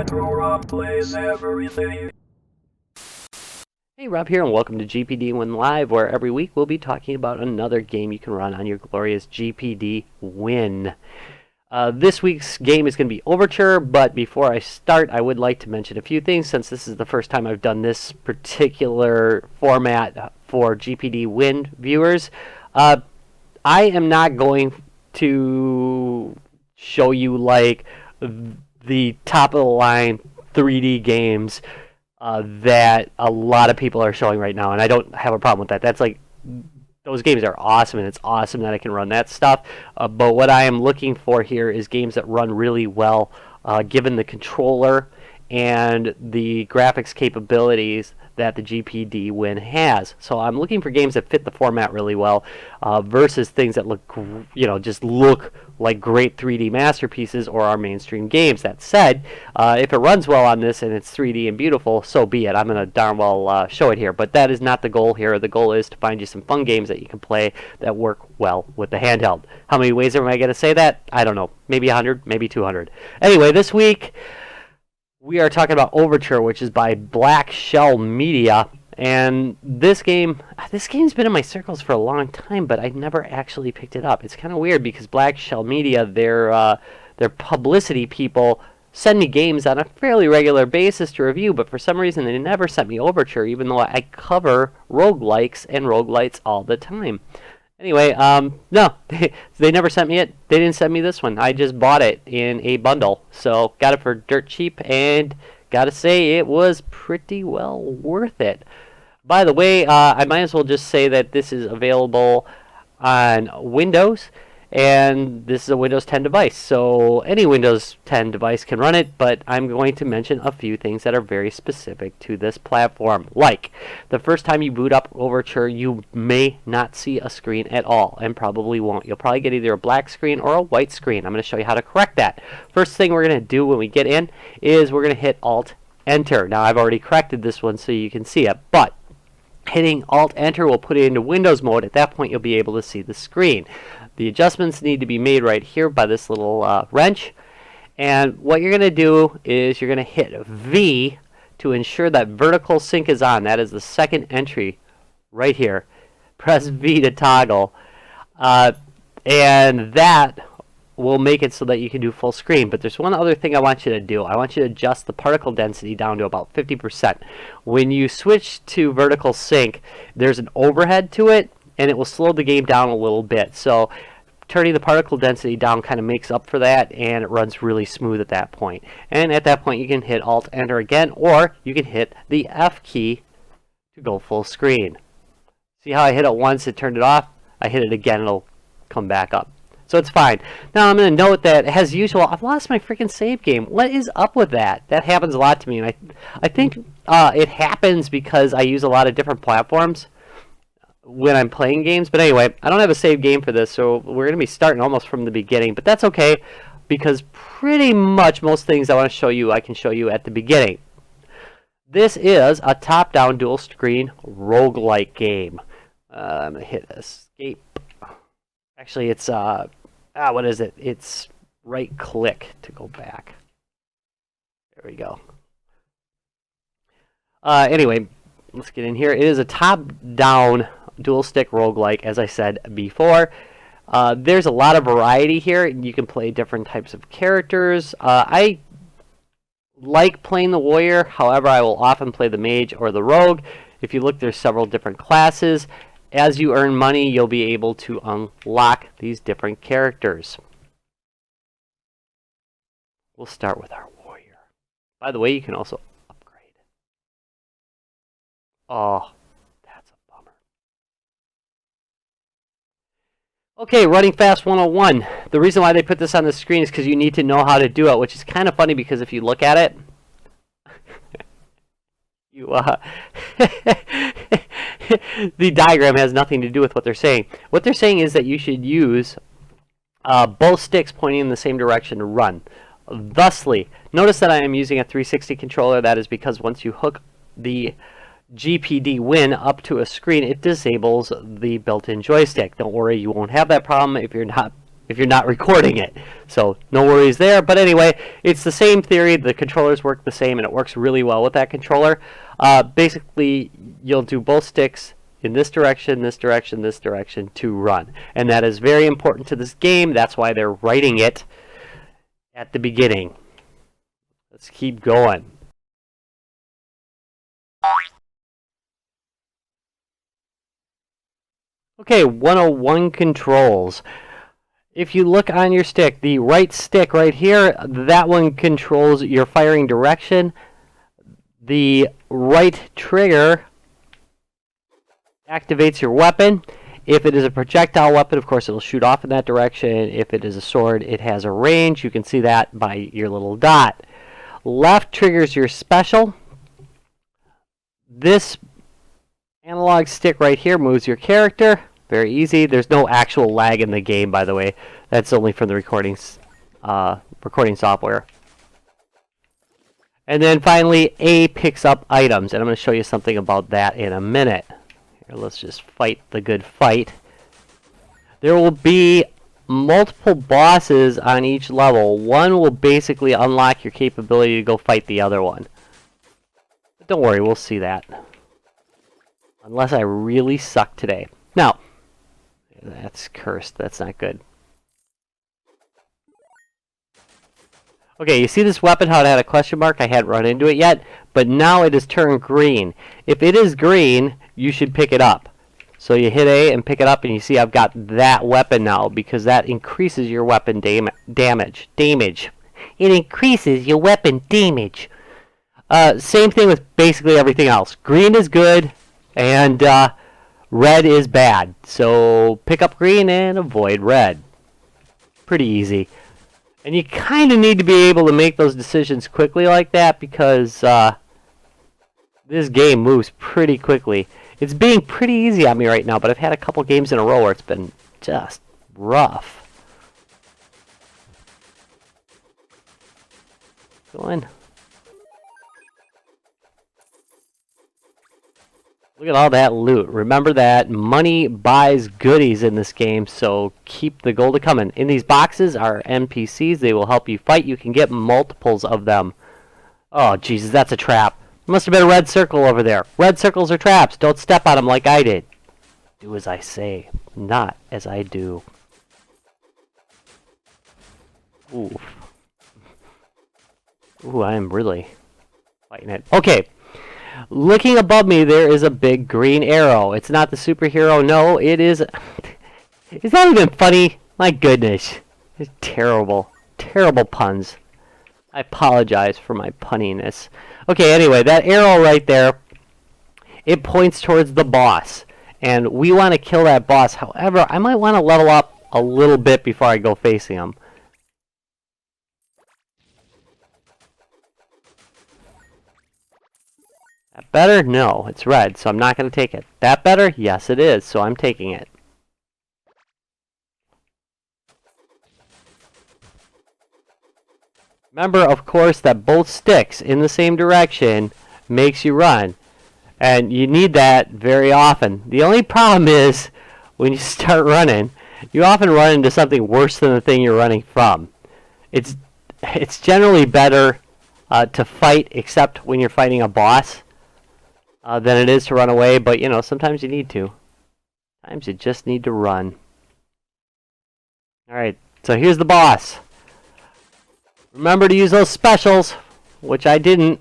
Retro Rob plays everything. Hey, Rob here, and welcome to GPD Win Live, where every week we'll be talking about another game you can run on your glorious GPD Win. This week's game is going to be Overture, but before I start, I would like to mention a few things, since this is the first time I've done this particular format for GPD Win viewers. I am not going to show you like the top of the line 3D games that a lot of people are showing right now, and I don't have a problem with that. That's like, those games are awesome, and it's awesome that I can run that stuff. But what I am looking for here is games that run really well, given the controller and the graphics capabilities that the GPD Win has. So I'm looking for games that fit the format really well, versus things that look, just look like great 3D masterpieces or our mainstream games. That said, if it runs well on this and it's 3D and beautiful, so be it. I'm going to darn well show it here. But that is not the goal here. The goal is to find you some fun games that you can play that work well with the handheld. How many ways am I going to say that? I don't know. Maybe 100, maybe 200. Anyway, this week we are talking about Overture, which is by Black Shell Media. And this game's been in my circles for a long time, but I never actually picked it up. It's kind of weird because Black Shell Media, their publicity people, send me games on a fairly regular basis to review, but for some reason they never sent me Overture, even though I cover roguelikes and roguelites all the time. Anyway, no, they never sent me it. They didn't send me this one. I just bought it in a bundle, so got it for dirt cheap, and gotta say it was pretty well worth it. By the way, I might as well just say that this is available on Windows, and this is a Windows 10 device, so any Windows 10 device can run it, but I'm going to mention a few things that are very specific to this platform. Like, the first time you boot up Overture, you may not see a screen at all, and probably won't. You'll probably get either a black screen or a white screen. I'm going to show you how to correct that. First thing we're going to do when we get in is we're going to hit Alt-Enter. Now, I've already corrected this one so you can see it, but hitting Alt-Enter will put it into Windows mode. At that point, you'll be able to see the screen. The adjustments need to be made right here by this little wrench. And what you're going to do is you're going to hit V to ensure that vertical sync is on. That is the second entry right here. Press V to toggle. And that will make it so that you can do full screen. But there's one other thing I want you to do. I want you to adjust the particle density down to about 50%. When you switch to vertical sync, there's an overhead to it, and it will slow the game down a little bit. So turning the particle density down kind of makes up for that, and it runs really smooth at that point. And at that point, you can hit Alt-Enter again, or you can hit the F key to go full screen. See how I hit it once, it turned it off? I hit it again, it'll come back up. So it's fine. Now I'm going to note that, as usual, I've lost my freaking save game. What is up with that? That happens a lot to me, and I think it happens because I use a lot of different platforms when I'm playing games. But anyway, I don't have a save game for this, so we're going to be starting almost from the beginning. But that's okay, because pretty much most things I want to show you, I can show you at the beginning. This is a top-down dual-screen roguelike game. I'm going to hit Escape. Actually, it's what is it? It's right-click to go back. There we go. Anyway, let's get in here. It is a top-down dual-stick roguelike, as I said before. There's a lot of variety here. You can play different types of characters. I like playing the warrior. However, I will often play the mage or the rogue. If you look, there's several different classes. As you earn money, you'll be able to unlock these different characters. We'll start with our warrior. By the way, you can also upgrade. Oh, that's a bummer. Okay, Running Fast 101. The reason why they put this on the screen is because you need to know how to do it, which is kind of funny because if you look at it, the diagram has nothing to do with what they're saying. What they're saying is that you should use both sticks pointing in the same direction to run. Thusly, notice that I am using a 360 controller. That is because once you hook the GPD Win up to a screen, it disables the built-in joystick. Don't worry, you won't have that problem if you're not if you're not recording it. So no worries there. But anyway, it's the same theory. The controllers work the same, and it works really well with that controller. Basically, you'll do both sticks in this direction, this direction, this direction to run. And that is very important to this game. That's why they're writing it at the beginning. Let's keep going. Okay, 101 controls. If you look on your stick, the right stick right here, that one controls your firing direction. The right trigger activates your weapon. If it is a projectile weapon, of course, it'll shoot off in that direction. If it is a sword, it has a range. You can see that by your little dot. Left triggers your special. This analog stick right here moves your character. Very easy. There's no actual lag in the game, by the way. That's only from the recording software. And then finally, A picks up items. And I'm going to show you something about that in a minute. Here, let's just fight the good fight. There will be multiple bosses on each level. One will basically unlock your capability to go fight the other one. But don't worry, we'll see that. Unless I really suck today. Now, that's cursed. That's not good. Okay, you see this weapon, how it had a question mark? I hadn't run into it yet, but now it has turned green. If it is green, you should pick it up. So you hit A and pick it up, and you see I've got that weapon now, because that increases your weapon damage. It increases your weapon damage. Same thing with basically everything else. Green is good, and red is bad. So pick up green and avoid red. Pretty easy. And you kind of need to be able to make those decisions quickly like that, because this game moves pretty quickly. It's being pretty easy on me right now, but I've had a couple games in a row where it's been just rough. Go in. Look at all that loot. Remember that money buys goodies in this game, so keep the gold coming. In these boxes are NPCs. They will help you fight. You can get multiples of them. Oh, Jesus, that's a trap. Must have been a red circle over there. Red circles are traps. Don't step on them like I did. Do as I say, not as I do. Oof. Ooh, I am really fighting it. Okay. Looking above me, there is a big green arrow. It's not the superhero. No, it is... Is that even funny? My goodness. It's terrible. Terrible puns. I apologize for my punniness. Okay, anyway, that arrow right there, it points towards the boss. And we want to kill that boss. However, I might want to level up a little bit before I go facing him. That better? No, it's red, so I'm not going to take it. That better? Yes, it is, so I'm taking it. Remember, of course, that both sticks in the same direction makes you run. And you need that very often. The only problem is, when you start running, you often run into something worse than the thing you're running from. It's generally better to fight, except when you're fighting a boss, than it is to run away. But, you know, sometimes you need to. Sometimes you just need to run. Alright, so here's the boss. Remember to use those specials, which I didn't.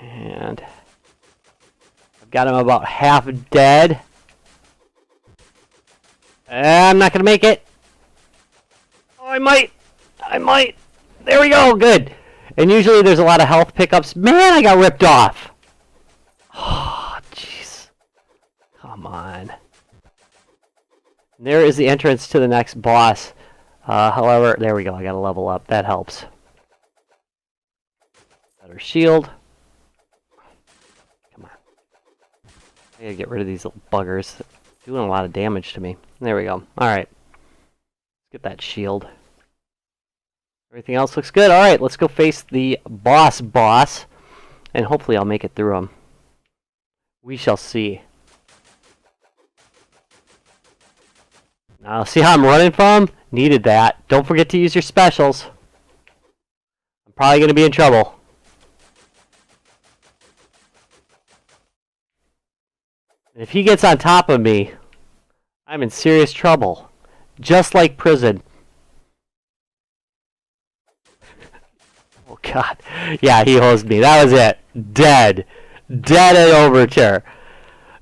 And I've got him about half dead. I'm not going to make it. Oh, I might. There we go, good. And usually there's a lot of health pickups. Man, I got ripped off. Oh, jeez. Come on. There is the entrance to the next boss. However, there we go. I got to level up. That helps. Better shield. Come on. I got to get rid of these little buggers. They're doing a lot of damage to me. There we go. Alright. Let's get that shield. Everything else looks good. Alright, let's go face the boss. And hopefully I'll make it through him. We shall see. See how I'm running from? Needed that. Don't forget to use your specials. I'm probably going to be in trouble. And if he gets on top of me, I'm in serious trouble. Just like prison. Oh, God. Yeah, he hosed me. That was it. Dead. Dead at Overture.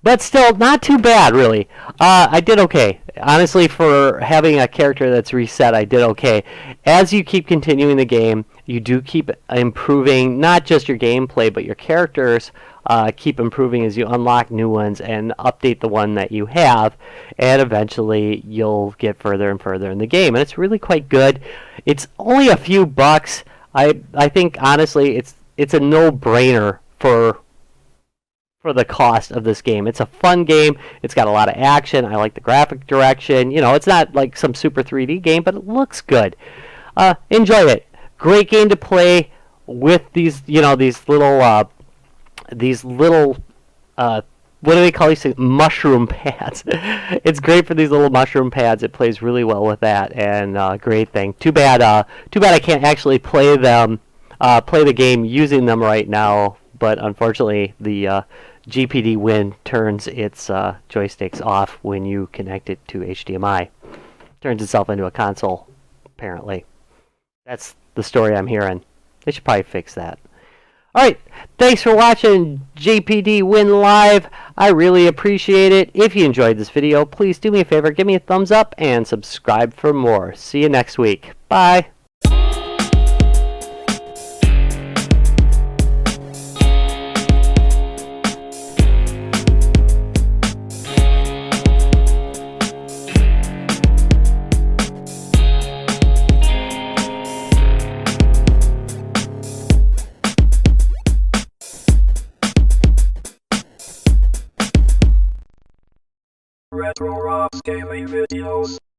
But still, not too bad, really. I did okay. Honestly, for having a character that's reset, I did okay. As you keep continuing the game, you do keep improving not just your gameplay, but your characters keep improving as you unlock new ones and update the one that you have. And eventually, you'll get further and further in the game. And it's really quite good. It's only a few bucks. I think, honestly, it's a no-brainer for the cost of this game. It's a fun game. It's got a lot of action. I like the graphic direction. You know, it's not like some super 3D game, but it looks good. Enjoy it. Great game to play with these, you know, these little, what do they call these things? Mushroom pads. It's great for these little mushroom pads. It plays really well with that, and great thing. Too bad I can't actually play them, play the game using them right now. But unfortunately, the GPD Win turns its joysticks off when you connect it to HDMI. Turns itself into a console, apparently. That's the story I'm hearing. They should probably fix that. Alright, thanks for watching GPD Win Live. I really appreciate it. If you enjoyed this video, please do me a favor, give me a thumbs up, and subscribe for more. See you next week. Bye. Retro Rocks Gaming Videos.